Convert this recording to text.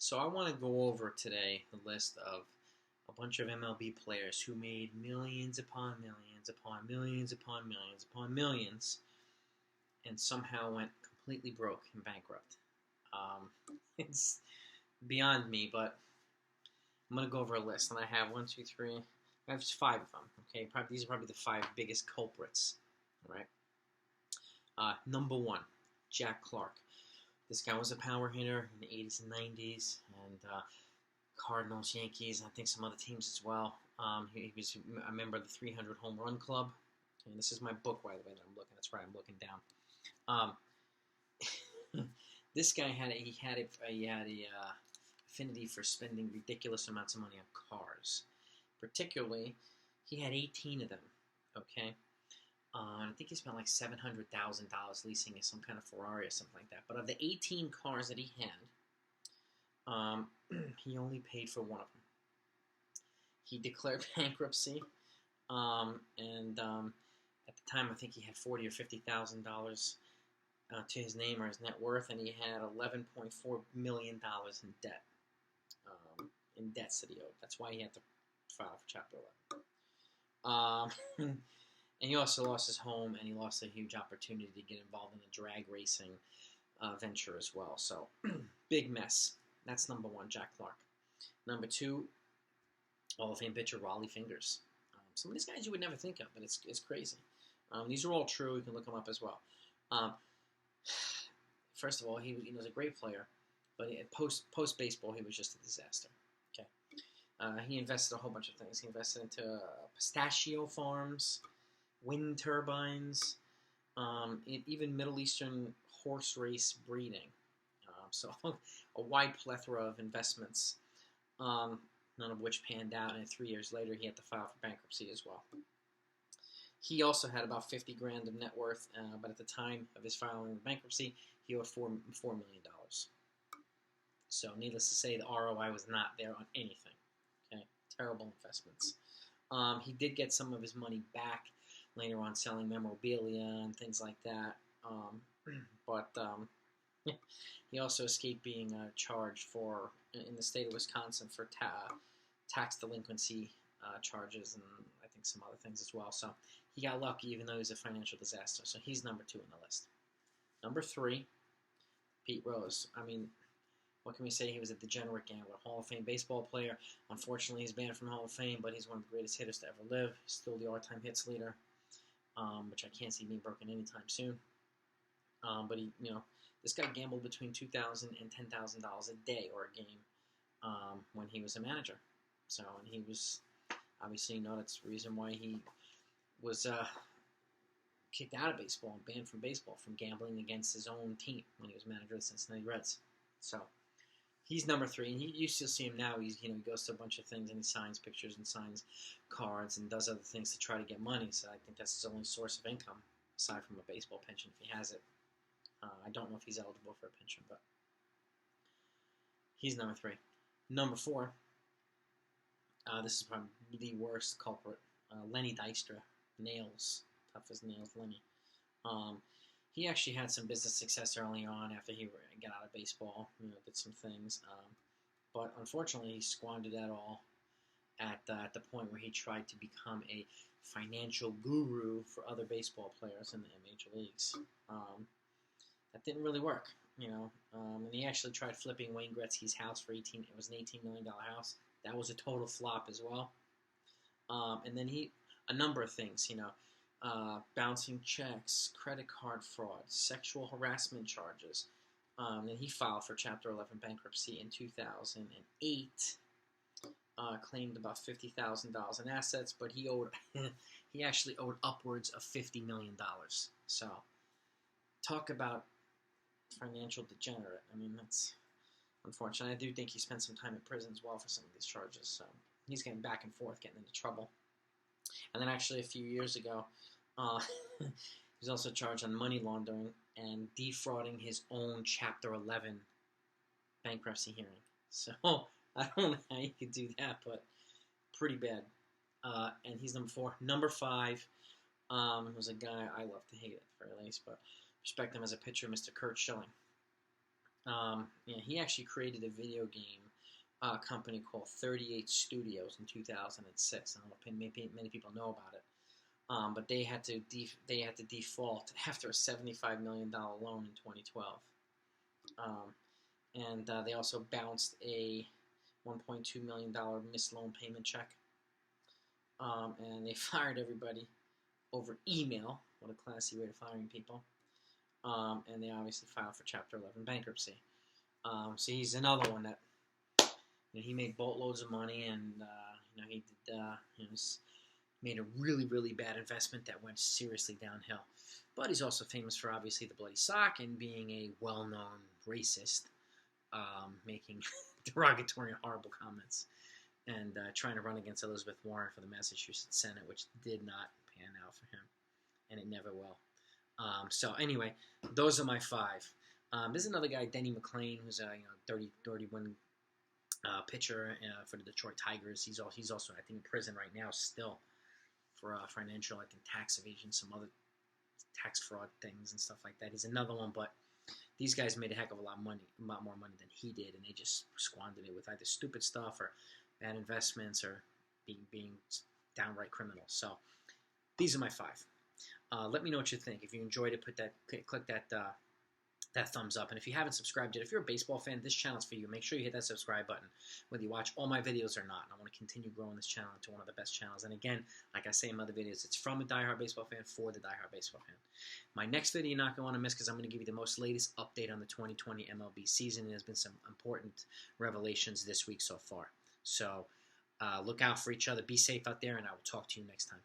So I want to go over today the list of a bunch of MLB players who made millions upon millions upon millions upon millions upon millions and somehow went completely broke and bankrupt. It's beyond me, but I'm going to go over a list, and I have one, two, three. I have five of them. Okay, these are probably the five biggest culprits. All right. Number one, Jack Clark. This guy was a power hitter in the 80s and 90s, and Cardinals, Yankees, and I think some other teams as well. He was a member of the 300 Home Run Club. And this is my book, by the way, that I'm looking. That's right, I'm looking down. This guy had a affinity for spending ridiculous amounts of money on cars. Particularly, he had 18 of them. Okay. I think he spent like $700,000 leasing some kind of Ferrari or something like that. But of the 18 cars that he had, he only paid for one of them. He declared bankruptcy, and at the time, I think he had $40,000 or $50,000 to his name or his net worth, and he had $11.4 million in debt. In debts that he owed. That's why he had to file for Chapter 11. And he also lost his home, and he lost a huge opportunity to get involved in the drag racing venture as well. So, big mess. That's number one, Jack Clark. Number two, Hall of Fame pitcher Raleigh Fingers. Some of these guys you would never think of, but it's crazy. These are all true. You can look them up as well. First of all, he was a great player, but post baseball, he was just a disaster. Okay, he invested a whole bunch of things. He invested into pistachio farms, wind turbines, even Middle Eastern horse race breeding. So a wide plethora of investments, none of which panned out. And 3 years later, he had to file for bankruptcy as well. He also had about $50,000 of net worth, but at the time of his filing of bankruptcy, he owed $4 million. So needless to say, the ROI was not there on anything. Okay, terrible investments. He did get some of his money back later on selling memorabilia and things like that. But he also escaped being charged in the state of Wisconsin for tax delinquency charges and I think some other things as well. So he got lucky even though he was a financial disaster. So he's number two on the list. Number three, Pete Rose. I mean, what can we say? He was a degenerate gambler, Hall of Fame baseball player. Unfortunately, he's banned from Hall of Fame, but he's one of the greatest hitters to ever live. He's still the all-time hits leader, which I can't see being broken anytime soon. But this guy gambled between $2,000 and $10,000 a day or a game when he was a manager. So, and he was obviously, that's the reason why he was kicked out of baseball and banned from baseball from gambling against his own team when he was manager of the Cincinnati Reds. So he's number three, and you still see him now. He goes to a bunch of things and he signs pictures and signs cards and does other things to try to get money. So I think that's his only source of income aside from a baseball pension if he has it. I don't know if he's eligible for a pension, but he's number three. Number four, this is probably the worst culprit, Lenny Dykstra. Nails, tough as nails, Lenny. He actually had some business success early on after he got out of baseball, did some things. But unfortunately, he squandered that all at the point where he tried to become a financial guru for other baseball players in the major leagues. That didn't really work, and he actually tried flipping Wayne Gretzky's house for it was an $18 million house. That was a total flop as well. And then a number of things, bouncing checks, credit card fraud, sexual harassment charges. And he filed for Chapter 11 bankruptcy in 2008. Claimed about $50,000 in assets, but he actually owed upwards of $50 million. So, talk about financial degenerate. I mean, that's unfortunate. I do think he spent some time in prison as well for some of these charges. So he's getting back and forth, getting into trouble. And then actually a few years ago, he was also charged on money laundering and defrauding his own Chapter 11 bankruptcy hearing. So I don't know how you could do that, but pretty bad. And he's number four. Number five was a guy I love to hate at the very least, but respect him as a pitcher, Mr. Curt Schilling. He actually created a video game company called 38 Studios in 2006. I don't know if many people know about it. But they had to default after a $75 million loan in 2012. And they also bounced a $1.2 million missed loan payment check. And they fired everybody over email. What a classy way of firing people. And they obviously filed for Chapter 11 bankruptcy. So he's another one that he made boatloads of money, and he did made a really, really bad investment that went seriously downhill. But he's also famous for obviously the bloody sock and being a well-known racist, making derogatory and horrible comments, and trying to run against Elizabeth Warren for the Massachusetts Senate, which did not pan out for him, and it never will. So anyway, those are my 5. There's another guy, Denny McClain, who's a 30-win pitcher for the Detroit Tigers. He's also, I think, in prison right now still for financial, I think, tax evasion, some other tax fraud things and stuff like that. He's another one, but these guys made a heck of a lot more money than he did, and they just squandered it with either stupid stuff or bad investments or being downright criminals. So these are my 5. Let me know what you think. If you enjoyed it, click that thumbs up. And if you haven't subscribed yet, if you're a baseball fan, this channel's for you. Make sure you hit that subscribe button, whether you watch all my videos or not. I want to continue growing this channel into one of the best channels. And again, like I say in my other videos, it's from a diehard baseball fan for the diehard baseball fan. My next video you're not going to want to miss, because I'm going to give you the most latest update on the 2020 MLB season. There's been some important revelations this week so far. So look out for each other. Be safe out there, and I will talk to you next time.